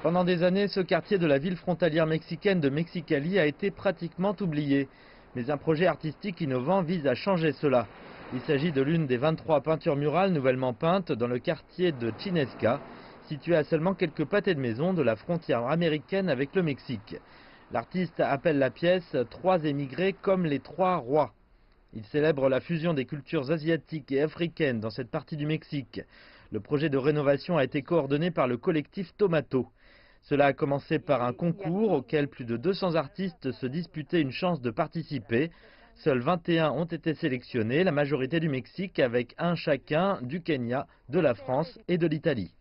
Pendant des années, ce quartier de la ville frontalière mexicaine de Mexicali a été pratiquement oublié. Mais un projet artistique innovant vise à changer cela. Il s'agit de l'une des 23 peintures murales nouvellement peintes dans le quartier de Chinesca, situé à seulement quelques pâtés de maison de la frontière américaine avec le Mexique. L'artiste appelle la pièce « Trois émigrés comme les trois rois ». Il célèbre la fusion des cultures asiatiques et africaines dans cette partie du Mexique. Le projet de rénovation a été coordonné par le collectif Tomato. Cela a commencé par un concours auquel plus de 200 artistes se disputaient une chance de participer. Seuls 21 ont été sélectionnés, la majorité du Mexique avec un chacun du Kenya, de la France et de l'Italie.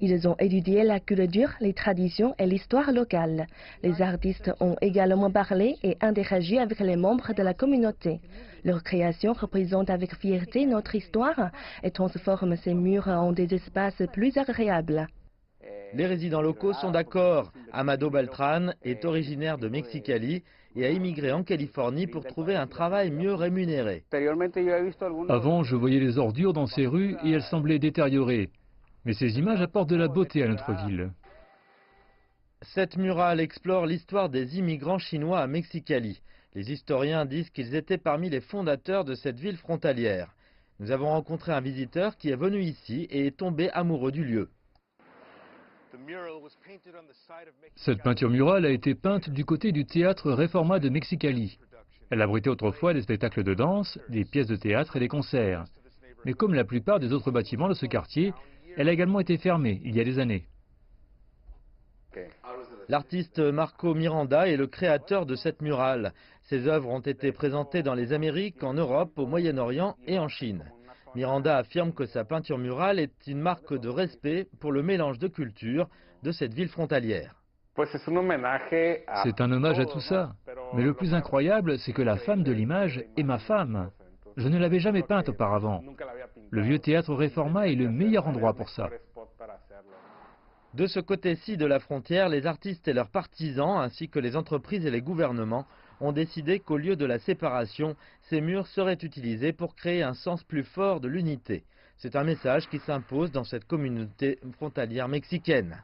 Ils ont étudié la culture, les traditions et l'histoire locale. Les artistes ont également parlé et interagi avec les membres de la communauté. Leur création représente avec fierté notre histoire et transforme ces murs en des espaces plus agréables. Les résidents locaux sont d'accord. Amado Beltran est originaire de Mexicali et a immigré en Californie pour trouver un travail mieux rémunéré. Avant, je voyais les ordures dans ces rues et elles semblaient détériorées. Mais ces images apportent de la beauté à notre ville. Cette murale explore l'histoire des immigrants chinois à Mexicali. Les historiens disent qu'ils étaient parmi les fondateurs de cette ville frontalière. Nous avons rencontré un visiteur qui est venu ici et est tombé amoureux du lieu. Cette peinture murale a été peinte du côté du théâtre Reforma de Mexicali. Elle abritait autrefois des spectacles de danse, des pièces de théâtre et des concerts. Mais comme la plupart des autres bâtiments de ce quartier, elle a également été fermée il y a des années. L'artiste Marco Miranda est le créateur de cette murale. Ses œuvres ont été présentées dans les Amériques, en Europe, au Moyen-Orient et en Chine. Miranda affirme que sa peinture murale est une marque de respect pour le mélange de cultures de cette ville frontalière. C'est un hommage à tout ça. Mais le plus incroyable, c'est que la femme de l'image est ma femme. Je ne l'avais jamais peinte auparavant. Le vieux théâtre Reforma est le meilleur endroit pour ça. De ce côté-ci de la frontière, les artistes et leurs partisans, ainsi que les entreprises et les gouvernements, ont décidé qu'au lieu de la séparation, ces murs seraient utilisés pour créer un sens plus fort de l'unité. C'est un message qui s'impose dans cette communauté frontalière mexicaine.